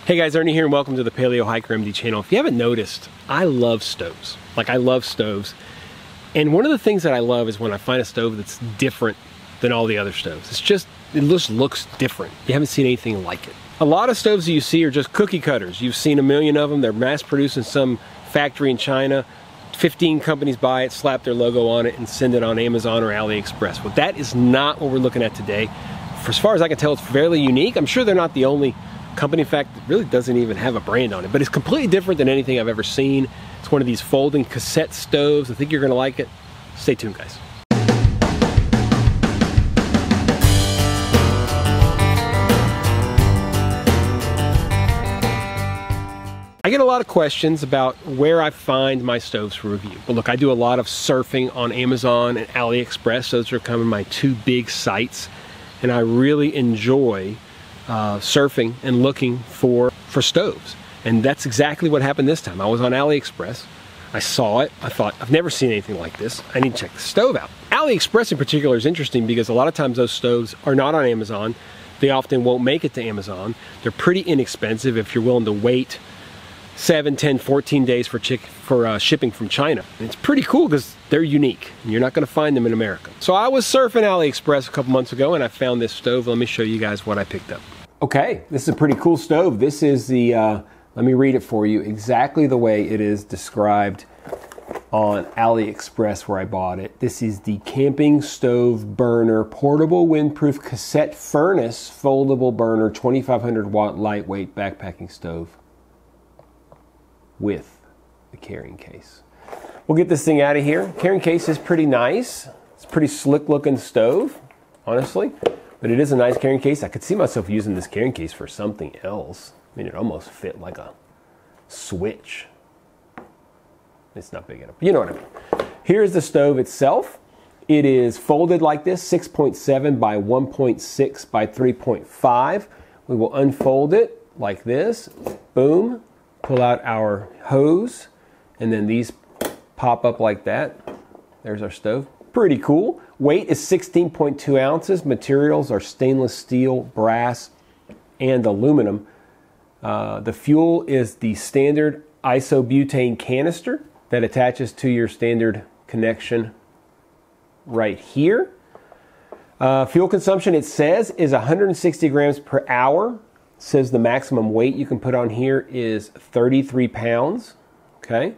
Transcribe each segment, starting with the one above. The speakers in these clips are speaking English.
Hey guys, Ernie here and welcome to the Paleo Hiker MD channel. If you haven't noticed, I love stoves. I love stoves. And one of the things that I love is when I find a stove that's different than all the other stoves. It just looks different. You haven't seen anything like it. A lot of stoves that you see are just cookie cutters. You've seen a million of them. They're mass produced in some factory in China. 15 companies buy it, slap their logo on it, and send it on Amazon or AliExpress. Well, that is not what we're looking at today. For as far as I can tell, it's fairly unique. I'm sure they're not the only company. In fact, it really doesn't even have a brand on it, but it's completely different than anything I've ever seen. It's one of these folding cassette stoves. I think you're gonna like it. Stay tuned, guys. I get a lot of questions about where I find my stoves for review. But look, I do a lot of surfing on Amazon and AliExpress. Those are kind of my two big sites. And I really enjoy surfing and looking for stoves. And that's exactly what happened this time. I was on AliExpress. I saw it. I thought, I've never seen anything like this. I need to check the stove out. AliExpress in particular is interesting because a lot of times those stoves are not on Amazon. They often won't make it to Amazon. They're pretty inexpensive if you're willing to wait 7, 10, 14 days for shipping from China. And it's pretty cool because they're unique and you're not going to find them in America. So I was surfing AliExpress a couple months ago and I found this stove. Let me show you guys what I picked up. Okay, this is a pretty cool stove. This is the, let me read it for you, exactly the way it is described on AliExpress where I bought it. This is the Camping Stove Burner Portable Windproof Cassette Furnace Foldable Burner 2500 watt lightweight backpacking stove with the carrying case. We'll get this thing out of here. Carrying case is pretty nice. It's a pretty slick looking stove, honestly, but it is a nice carrying case. I could see myself using this carrying case for something else. I mean, it almost fit like a switch. It's not big enough, but you know what I mean. Here's the stove itself. It is folded like this, 6.7 by 1.6 by 3.5. We will unfold it like this, boom. Pull out our hose, and then these pop up like that. There's our stove. Pretty cool. Weight is 16.2 ounces. Materials are stainless steel, brass, and aluminum. The fuel is the standard isobutane canister that attaches to your standard connection right here. Fuel consumption, it says, is 160 grams per hour. It says the maximum weight you can put on here is 33 pounds, okay?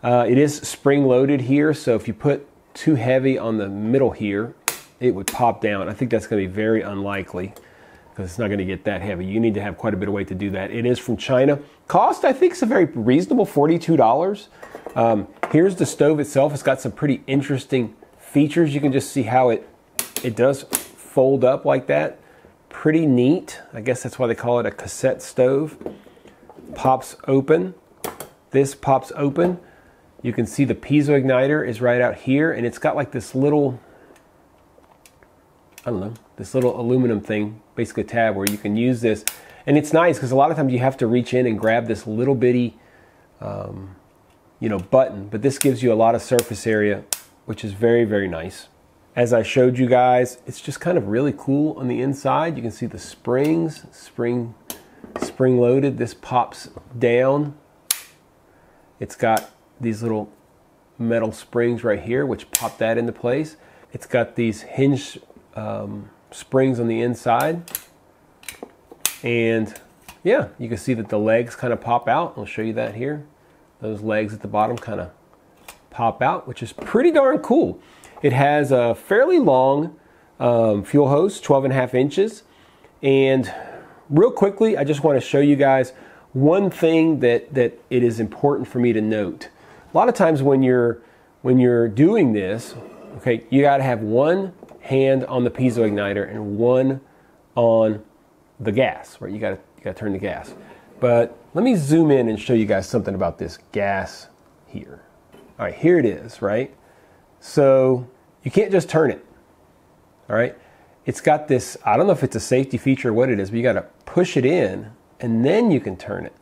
It is spring loaded here, so if you put too heavy on the middle here, it would pop down. I think that's gonna be very unlikely because it's not gonna get that heavy. You need to have quite a bit of weight to do that. It is from China. Cost, I think, is a very reasonable $42. Here's the stove itself. It's got some pretty interesting features. You can just see how it does fold up like that. Pretty neat. I guess that's why they call it a cassette stove. Pops open. This pops open. You can see the piezo igniter is right out here, and it's got like this little, I don't know, this little aluminum thing, basically a tab where you can use this. And it's nice because a lot of times you have to reach in and grab this little bitty, button, but this gives you a lot of surface area, which is very, very nice. As I showed you guys, it's just kind of really cool on the inside. You can see the springs, spring loaded. This pops down. It's got these little metal springs right here, which pop that into place. It's got these hinge springs on the inside. And yeah, you can see that the legs kind of pop out. I'll show you that here. Those legs at the bottom kind of pop out, which is pretty darn cool. It has a fairly long fuel hose, 12.5 inches. And real quickly, I just want to show you guys one thing that it is important for me to note. A lot of times when you're doing this, okay, you got to have one hand on the piezo igniter and one on the gas, right? You got to turn the gas. But let me zoom in and show you guys something about this gas here. All right, here it is, right? So you can't just turn it, all right? It's got this, I don't know if it's a safety feature or what it is, but you gotta push it in and then you can turn it.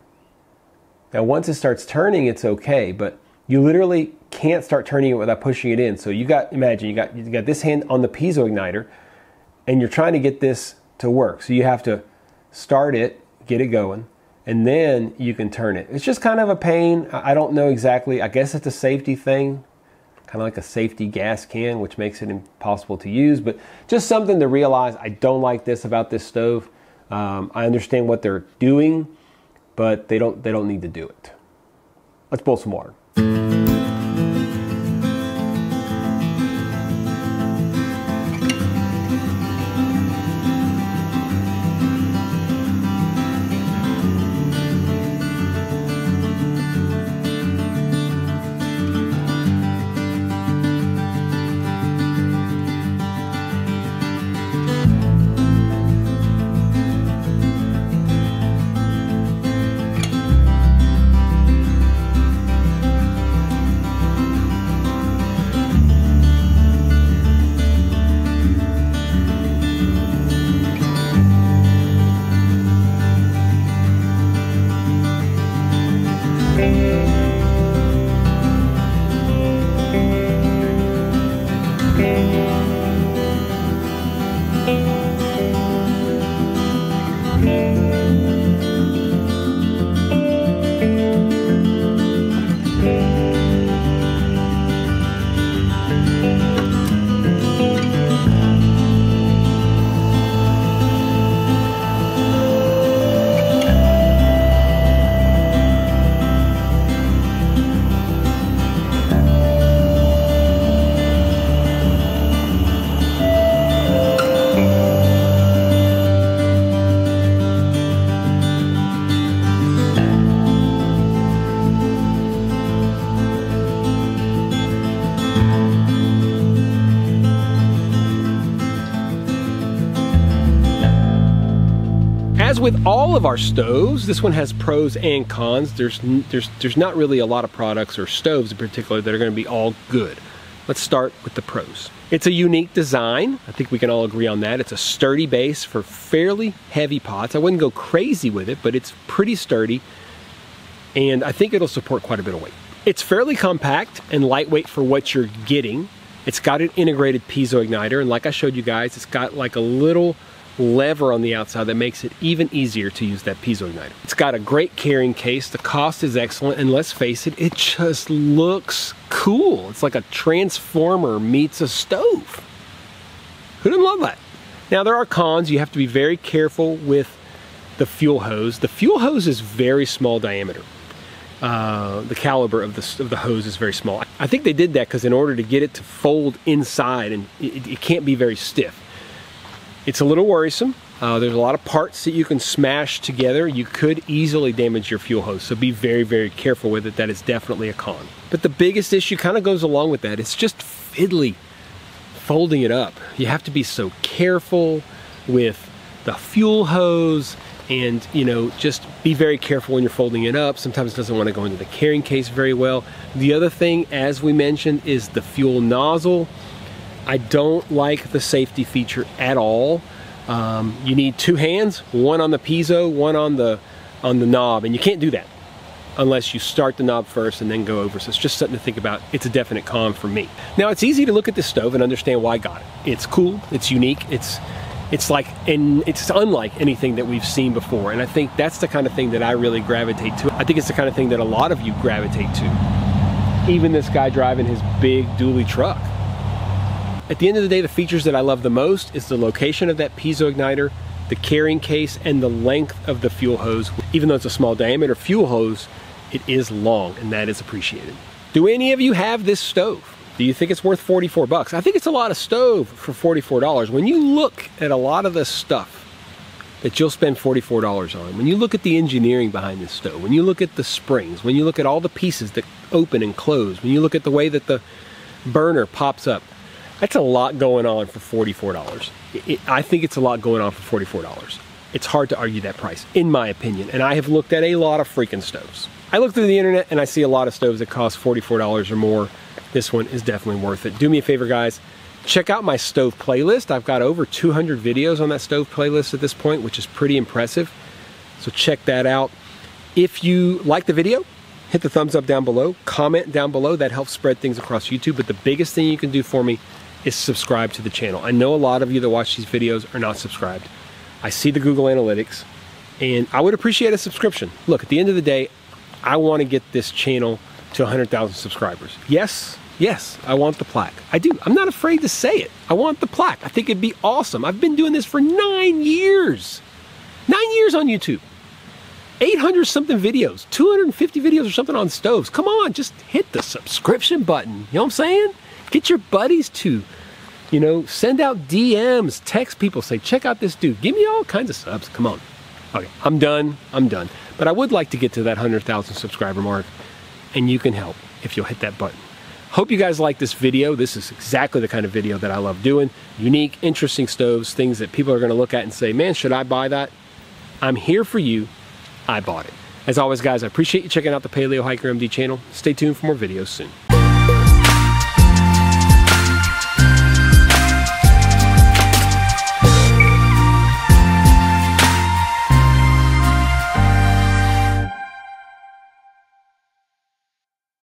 Now once it starts turning, it's okay, but you literally can't start turning it without pushing it in. So imagine you got this hand on the piezo igniter and you're trying to get this to work. So you have to start it, get it going, and then you can turn it. It's just kind of a pain. I don't know exactly. I guess it's a safety thing, kind of like a safety gas can, which makes it impossible to use, but just something to realize. I don't like this about this stove. I understand what they're doing, but they don't need to do it. Let's boil some water. As with all of our stoves, this one has pros and cons. There's not really a lot of products or stoves in particular that are going to be all good. Let's start with the pros. It's a unique design. I think we can all agree on that. It's a sturdy base for fairly heavy pots. I wouldn't go crazy with it, but it's pretty sturdy, and I think it'll support quite a bit of weight. It's fairly compact and lightweight for what you're getting. It's got an integrated piezo igniter, and like I showed you guys, it's got like a little lever on the outside that makes it even easier to use that piezo igniter. It's got a great carrying case. The cost is excellent, and let's face it, it just looks cool. It's like a transformer meets a stove. Who doesn't love that? Now there are cons. You have to be very careful with the fuel hose. The fuel hose is very small diameter. The caliber of the hose is very small. I think they did that because in order to get it to fold inside, and it can't be very stiff. It's a little worrisome. There's a lot of parts that you can smash together. You could easily damage your fuel hose, so be very, very careful with it. That is definitely a con. But the biggest issue kind of goes along with that. It's just fiddly folding it up. You have to be so careful with the fuel hose, and just be very careful when you're folding it up. Sometimes it doesn't want to go into the carrying case very well. The other thing, as we mentioned, is the fuel nozzle. I don't like the safety feature at all. You need two hands, one on the piezo, one on the knob, and you can't do that unless you start the knob first and then go over. So it's just something to think about. It's a definite con for me. Now it's easy to look at this stove and understand why I got it. It's cool, it's unique, it's unlike anything that we've seen before, and I think that's the kind of thing that I really gravitate to. I think it's the kind of thing that a lot of you gravitate to. Even this guy driving his big dually truck. At the end of the day, the features that I love the most is the location of that piezo igniter, the carrying case, and the length of the fuel hose. Even though it's a small diameter fuel hose, it is long, and that is appreciated. Do any of you have this stove? Do you think it's worth 44 bucks? I think it's a lot of stove for $44. When you look at a lot of the stuff that you'll spend $44 on, when you look at the engineering behind this stove, when you look at the springs, when you look at all the pieces that open and close, when you look at the way that the burner pops up, that's a lot going on for $44. I think it's a lot going on for $44. It's hard to argue that price, in my opinion. And I have looked at a lot of freaking stoves. I look through the internet and I see a lot of stoves that cost $44 or more. This one is definitely worth it. Do me a favor, guys. Check out my stove playlist. I've got over 200 videos on that stove playlist at this point, which is pretty impressive. So check that out. If you like the video, hit the thumbs up down below. Comment down below. That helps spread things across YouTube. But the biggest thing you can do for me is subscribe to the channel. I know a lot of you that watch these videos are not subscribed. I see the Google Analytics, And I would appreciate a subscription. Look, at the end of the day, I want to get this channel to 100,000 subscribers. Yes, I want the plaque. I do. I'm not afraid to say it. I want the plaque. I think it'd be awesome. I've been doing this for 9 years. 9 years on YouTube. 800 something videos, 250 videos or something on stoves. Come on, just hit the subscription button. You know what I'm saying? Get your buddies to, you know, send out DMs, text people, say, check out this dude. Give me all kinds of subs. Come on. Okay, I'm done. But I would like to get to that 100,000 subscriber mark, and you can help if you'll hit that button. Hope you guys like this video. This is exactly the kind of video that I love doing. Unique, interesting stoves, things that people are going to look at and say, man, should I buy that? I'm here for you. I bought it. As always, guys, I appreciate you checking out the Paleo Hiker MD channel. Stay tuned for more videos soon.